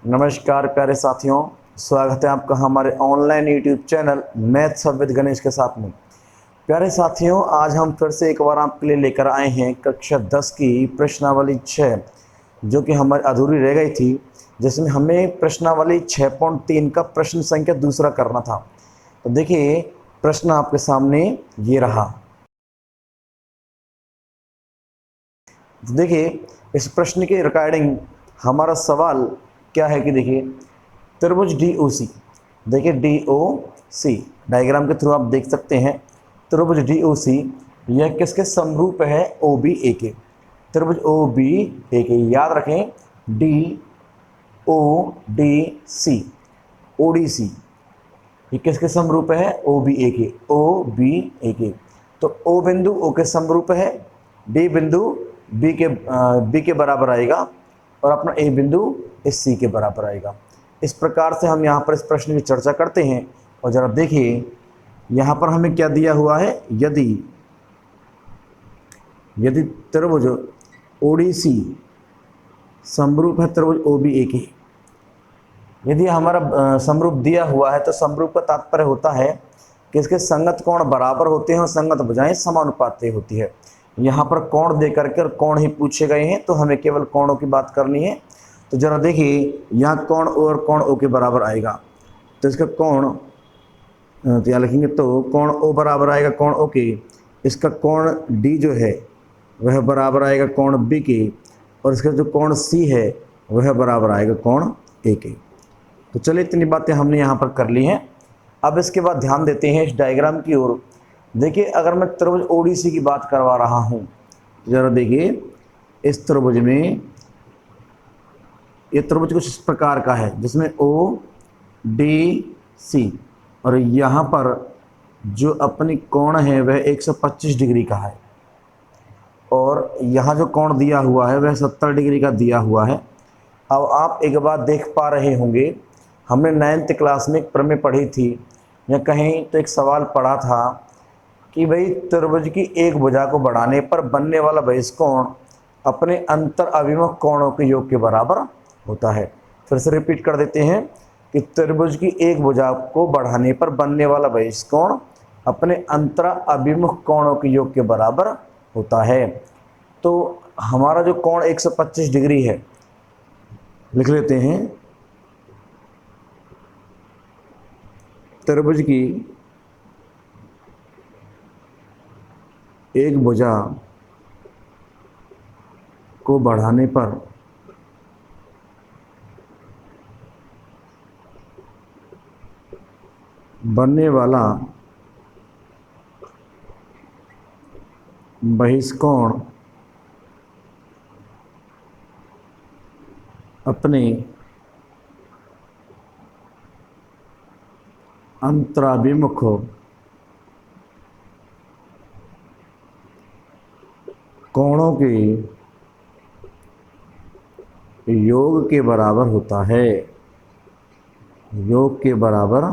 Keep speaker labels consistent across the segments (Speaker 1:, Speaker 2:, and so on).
Speaker 1: नमस्कार प्यारे साथियों, स्वागत है आपका हमारे online YouTube channel maths with Ganesh के साथ में। प्यारे साथियों, आज हम फिर से एक बार आपके लिए लेकर आए हैं कक्षा 10 की प्रश्नावली 6, जो कि हमारी अधूरी रह गई थी, जिसमें हमें प्रश्नावली 6.3 का प्रश्न संख्या दूसरा करना था। तो देखिए, प्रश्न आपके सामने ये रहा। तो देखिए, इस प्रश्न के रिगार्डिंग हमारा सवाल क्या है कि देखिए, त्रिभुज DOC, देखिए DOC डायग्राम के थ्रू आप देख सकते हैं। त्रिभुज DOC यह किसके समरूप है? OBAK। त्रिभुज OBAK, याद रखें DODC, ODC ये किसके समरूप है? OBAK। तो O बिंदु O के समरूप है, D बिंदु B के बराबर आएगा और अपना A बिंदु इस C के बराबर आएगा। इस प्रकार से हम यहाँ पर इस प्रश्न की चर्चा करते हैं। और जरा देखिए, यहाँ पर हमें क्या दिया हुआ है। यदि त्रिभुज ODC समरूप है त्रिभुज OBAK, यदि हमारा समरूप दिया हुआ है तो समरूप का तात्पर्य होता है कि इसके संगत कोण बराबर होते हैं और संगत भुजाएं समानुपाती होती है। यहाँ पर कोण दे करके कोण ही पूछे गए हैं, तो हमें केवल कोणों की बात करनी है। तो जरा देखिए, यहाँ कोण O और कोण O के बराबर आएगा, तो इसका कोण तो यहाँ लिखेंगे, तो कोण O बराबर आएगा कोण O के। इसका कोण D जो है वह बराबर आएगा कोण B के, और इसका जो कोण C है वह बराबर आएगा कोण A के। तो चलिए, इतनी बातें हमने यहाँ पर कर ली हैं। अब इसके बाद ध्यान देते हैं इस डायग्राम की ओर। देखिए, अगर मैं त्रिभुज ODC की बात करवा रहा हूँ, जरा देखिए, इस त्रिभुज में ये त्रिभुज कुछ इस प्रकार का है, जिसमें ODC और यहाँ पर जो अपनी कोण है वह 125 डिग्री का है, और यहाँ जो कोण दिया हुआ है वह 70 डिग्री का दिया हुआ है। अब आप एक बात देख पा रहे होंगे, हमने 9th क्लास में एक प्रमेय पढ़ी थी, या कहीं तो एक सवाल पढ़ा था कि भाई त्रिभुज की एक भुजा को बढ़ाने पर बनने वाला बहिष्कोण अपने अंतर अभिमुख कोणों के योग के बराबर होता है। फिर से रिपीट कर देते हैं कि त्रिभुज की एक भुजा को बढ़ाने पर बनने वाला बहिष्कोण अपने अंतर अभिमुख कोणों के योग के बराबर होता है। तो हमारा जो कोण 125 डिग्री है, लिख लेते हैं, त्रिभुज की एक भुजा को बढ़ाने पर बनने वाला बहिष्कोण अपने अंतराभिमुख कोणों के योग के बराबर होता है। योग के बराबर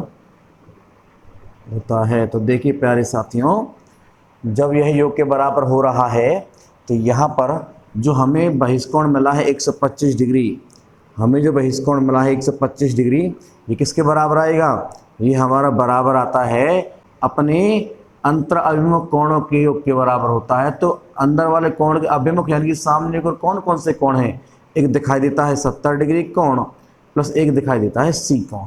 Speaker 1: होता है। तो देखिए प्यारे साथियों, जब यह योग के बराबर हो रहा है, तो यहाँ पर जो हमें बहिष्कोण मिला है 125 डिग्री, हमें जो बहिष्कोण मिला है 125 डिग्री, ये किसके बराबर आएगा? ये हमारा बराबर आता है अपने अंतर अभिमुख कोणों के योग के बराबर होता है। तो अंदर वाले कोण के अभिमुख यानी कि सामने को कौन कौन से कोण हैं? एक दिखाई देता है 70 डिग्री कोण, प्लस एक दिखाई देता है C कोण।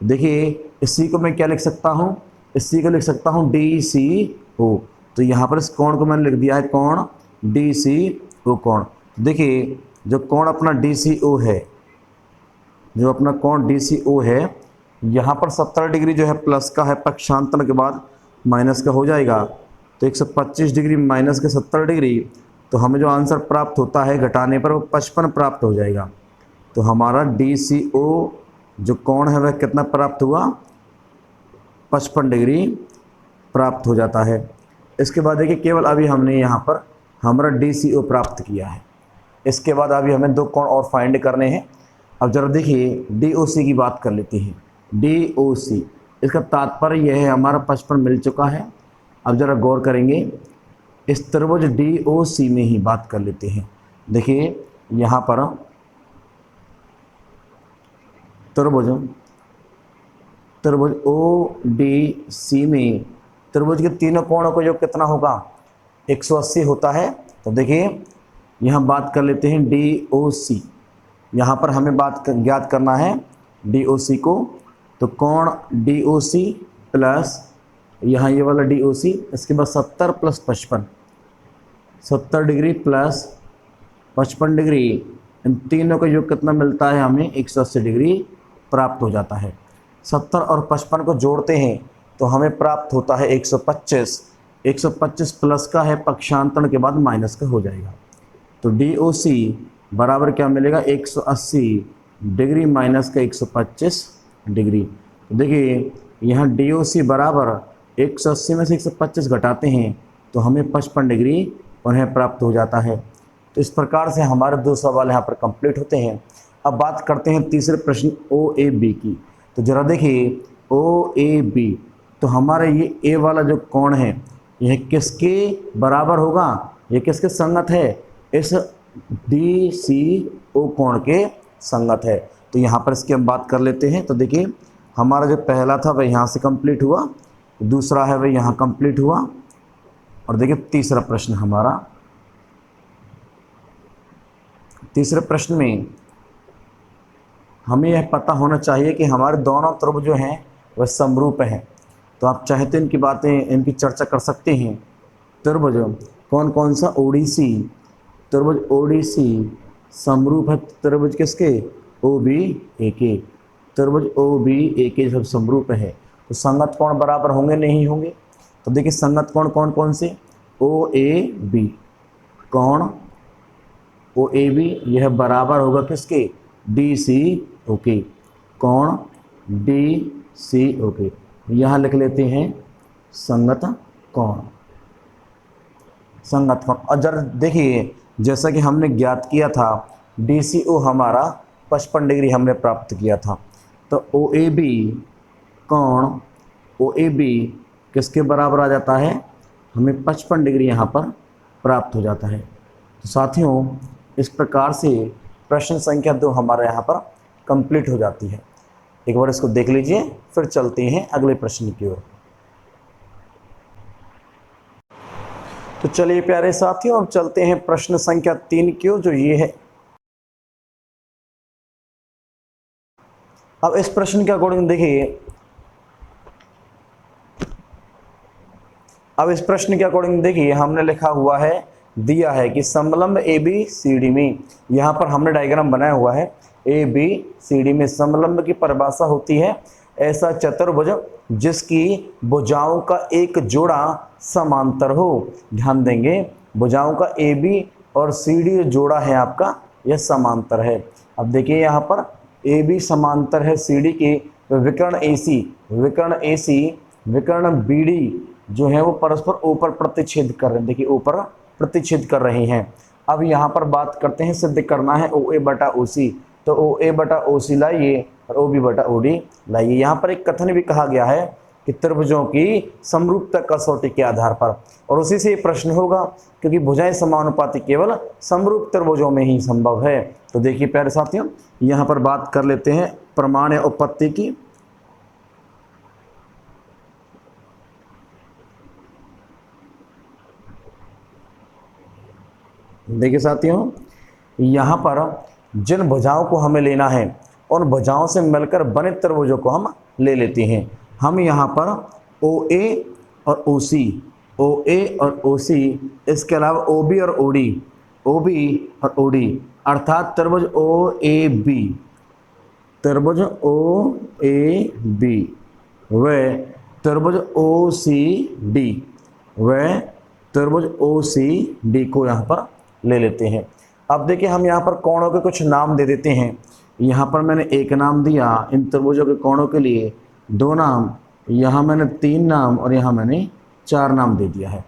Speaker 1: देखिए, इस C को मैं क्या लिख सकता हूँ? इस C को लिख सकता हूँ DCO। तो यहाँ पर इस कोण को मैंने लिख दिया है कोण DCO कोण। देखिए, जो कोण अपना DCO है, जो अपना कोण DCO है, यहाँ पर 70 डिग्री जो है प्लस का है, पक्षांतर के बाद माइनस का हो जाएगा। तो 125 डिग्री माइनस के 70 डिग्री, तो हमें जो आंसर प्राप्त होता है घटाने पर वो 55 प्राप्त हो जाएगा। तो हमारा DCO जो कोण है वह कितना प्राप्त हुआ? 55 डिग्री प्राप्त हो जाता है। इसके बाद देखिए, केवल अभी हमने यहाँ पर हमारा DCO प्राप्त किया है। इसके बाद अभी हमें दो कोण और फाइंड करने हैं। अब जरा देखिए, DOC की बात कर लेते हैं। DOC, इसका तात्पर्य यह है हमारा 55 मिल चुका है। अब जरा गौर करेंगे, इस त्रिभुज DOC में ही बात कर लेते हैं। देखिए, यहाँ पर त्रिभुज त्रिभुज ओ डी सी में त्रिभुज के तीनों कोणों का योग कितना होगा? 180 होता है। तो देखिए यहाँ बात कर लेते हैं डी ओ सी। यहाँ पर हमें ज्ञात करना है डी ओ सी को। तो कोण डी ओ सी प्लस यहाँ ये वाला डी ओ सी, इसके बाद 70 प्लस 55, 70 डिग्री प्लस 55 डिग्री, इन तीनों का योग कितना मिलता है? हमें 180 डिग्री प्राप्त हो जाता है। 70 और 55 को जोड़ते हैं तो हमें प्राप्त होता है 125। 125 प्लस का है, पक्षांतरण के बाद माइनस का हो जाएगा। तो डी ओ सी बराबर क्या मिलेगा? 180 डिग्री माइनस का 125 डिग्री। तो देखिए यहाँ डी ओ सी बराबर 180 में से 125 घटाते हैं तो हमें 55 डिग्री उन्हें प्राप्त हो जाता है। तो इस प्रकार से हमारे 2 सवाल यहाँ पर कंप्लीट होते हैं। अब बात करते हैं तीसरे प्रश्न ओ ए बी की। तो ज़रा देखिए ओ ए बी, तो हमारे ये ए वाला जो कोण है यह किसके बराबर होगा? ये किसके संगत है? इस डी सी ओ कोण के संगत है। तो यहाँ पर इसकी हम बात कर लेते हैं। तो देखिए हमारा जो पहला था वह यहाँ से कंप्लीट हुआ, दूसरा है वह यहाँ कंप्लीट हुआ, और देखिए तीसरा प्रश्न हमारा, तीसरे प्रश्न में हमें यह पता होना चाहिए कि हमारे दोनों त्रिभुज जो हैं वह समरूप हैं। तो आप चाहे तो इनकी बातें, इनकी चर्चा कर सकते हैं। त्रिभुज कौन कौन सा? ओडीसी, त्रिभुज ओडीसी समरूप है त्रिभुज किसके? ओ बी ए के। त्रिभुज ओ बी ए के जब समरूप है तो संगत कोण बराबर होंगे नहीं होंगे? तो देखिए संगत कोण कौन कौन से? ओ ए बी, कोण ओ ए बी यह बराबर होगा किसके? डी सी ओ के, कोण डी सी ओ के। यहाँ लिख लेते हैं संगत कोण, संगत कोण। और जरा देखिए जैसा कि हमने ज्ञात किया था डी सी ओ हमारा 55 डिग्री हमने प्राप्त किया था। तो ओ ए बी, कोण ओ ए बी किसके बराबर आ जाता है? हमें 55 डिग्री यहाँ पर प्राप्त हो जाता है। तो साथियों इस प्रकार से प्रश्न संख्या 2 हमारे यहाँ पर कंप्लीट हो जाती है। एक बार इसको देख लीजिए, फिर चलते हैं अगले प्रश्न की ओर। तो चलिए प्यारे साथियों अब चलते हैं प्रश्न संख्या 3 की ओर, जो ये है। अब इस प्रश्न के अकॉर्डिंग देखिए, अब इस प्रश्न के अकॉर्डिंग देखिए हमने लिखा हुआ है, दिया है कि समलंब ए बी सी डी में, यहाँ पर हमने डायग्राम बनाया हुआ है, ए बी सी डी में समलंब की परिभाषा होती है ऐसा चतुर्भुज जिसकी भुजाओं का एक जोड़ा समांतर हो। ध्यान देंगे भुजाओं का ए बी और सी डी जोड़ा है आपका, यह समांतर है। अब देखिए यहाँ पर ए बी समांतर है सी डी के, विकर्ण ए सी, विकर्ण ए सी, विकर्ण बी डी जो है वो परस्पर ऊपर प्रतिच्छेद कर रहे हैं। देखिए ऊपर प्रतिच्छेद कर रहे हैं। अब यहाँ पर बात करते हैं, सिद्ध करना है ओ ए बटा ओ सी। तो ओ ए बटा ओ सी लाइए और ओ बी बटा ओ डी लाइए। यहाँ पर एक कथन भी कहा गया है कि त्रिभुजों की समरूपता कसौटी के आधार पर, और उसी से ये प्रश्न होगा क्योंकि भुजाएं समानुपाती केवल समरूप त्रिभुजों में ही संभव है। तो देखिए प्यारे साथियों यहाँ पर बात कर लेते हैं प्रमाण या उत्पत्ति की। देखिए साथियों यहाँ पर जिन भुजाओं को हमें लेना है उन भुजाओं से मिलकर बने त्रिभुजों को हम ले लेते हैं। हम यहाँ पर ओ ए और ओ सी, ओ ए और ओ सी, इसके अलावा ओ बी और ओ डी, ओ बी और ओ डी, अर्थात त्रिभुज ओ ए बी, त्रिभुज ओ ए बी व त्रिभुज ओ सी डी, व त्रिभुज ओ सी डी को यहाँ पर ले लेते हैं। अब देखिए हम यहाँ पर कोणों के कुछ नाम दे देते हैं। यहाँ पर मैंने एक नाम दिया इन त्रिभुजों के कोणों के लिए, 2 नाम, यहाँ मैंने 3 नाम और यहाँ मैंने 4 नाम दे दिया है।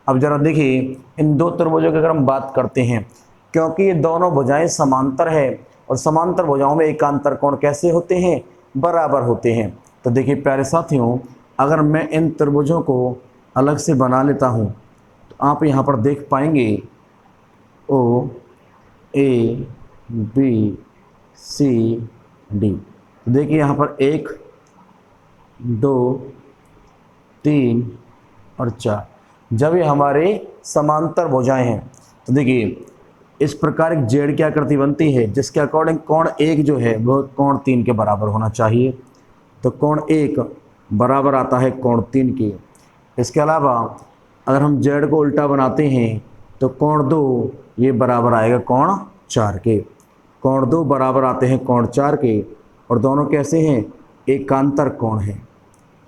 Speaker 1: अब जरा देखिए इन 2 त्रिभुजों की अगर हम बात करते हैं, क्योंकि ये दोनों भुजाएं समांतर है और समांतर भुजाओं में एकांतर कोण कैसे होते हैं? बराबर होते हैं। तो देखिए प्यारे साथियों अगर मैं इन त्रिभुजों को अलग से बना लेता हूँ तो आप यहाँ पर देख पाएंगे ओ ए बी सी डी, तो देखिए यहाँ पर 1 2 3 और 4, जब ये हमारे समांतर भुजाएं हैं तो देखिए इस प्रकार एक जेड की आकृति बनती है जिसके अकॉर्डिंग कोण 1 जो है वो कोण 3 के बराबर होना चाहिए। तो कोण 1 बराबर आता है कोण 3 के। इसके अलावा अगर हम जेड को उल्टा बनाते हैं तो कोण 2 ये बराबर आएगा कोण 4 के। कोण 2 बराबर आते हैं कोण 4 के, और दोनों कैसे हैं, एकांतर कोण है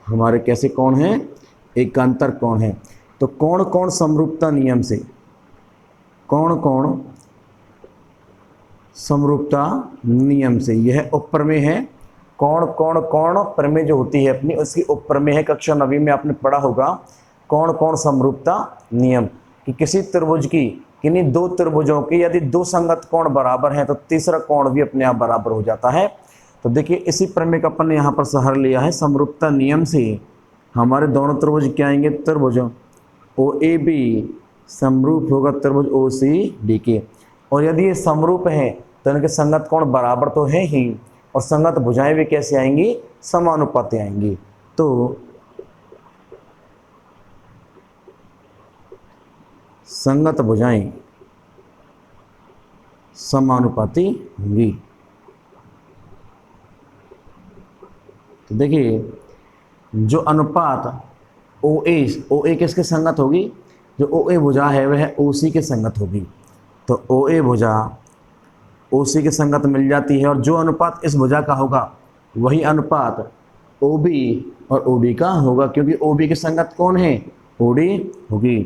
Speaker 1: हमारे। कैसे कोण हैं, एकांतर कोण है। तो कोण कोण समरूपता नियम से, कोण कोण समरूपता नियम से, यह उपप्रमेय है। कोण कोण कोण प्रमेय जो होती है अपनी, उसकी उपप्रमेय है। कक्षा 9वीं में आपने पढ़ा होगा कोण कोण समरूपता नियम, कि किसी त्रिभुज की, किन्हीं दो त्रिभुजों की यदि दो संगत कोण बराबर हैं तो तीसरा कोण भी अपने आप बराबर हो जाता है। तो देखिए इसी प्रमेय का अपन ने यहाँ पर सहारा लिया है। समरूपता नियम से हमारे दोनों त्रिभुज क्या आएंगे, त्रिभुज OAB समरूप होगा त्रिभुज OCD के। और यदि ये समरूप है तो इनके संगत कोण बराबर तो है ही, और संगत भुजाएं भी कैसे आएंगी, समानुपाती आएंगी। तो संगत भुजाएं समानुपाती होंगी। तो देखिए जो अनुपात OA किसके संगत होगी, जो OA भुजा है वह OC के संगत होगी। तो OA भुजा OC के संगत मिल जाती है, और जो अनुपात इस भुजा का होगा वही अनुपात OB और OB का होगा, क्योंकि OB के संगत कौन है, OD होगी,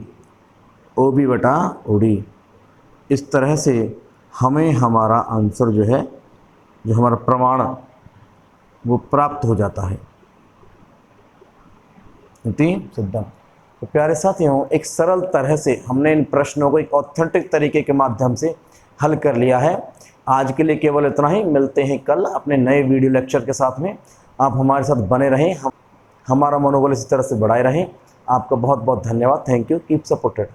Speaker 1: OB बटा OD। इस तरह से हमें हमारा आंसर जो है, जो हमारा प्रमाण वो प्राप्त हो जाता है। सिद्धम। तो प्यारे साथियों, एक सरल तरह से हमने इन प्रश्नों को एक ऑथेंटिक तरीके के माध्यम से हल कर लिया है। आज के लिए केवल इतना ही। मिलते हैं कल अपने नए वीडियो लेक्चर के साथ में। आप हमारे साथ बने रहें, हमारा मनोबल इसी तरह से बढ़ाए रहें। आपका बहुत बहुत धन्यवाद। Thank you, keep supported.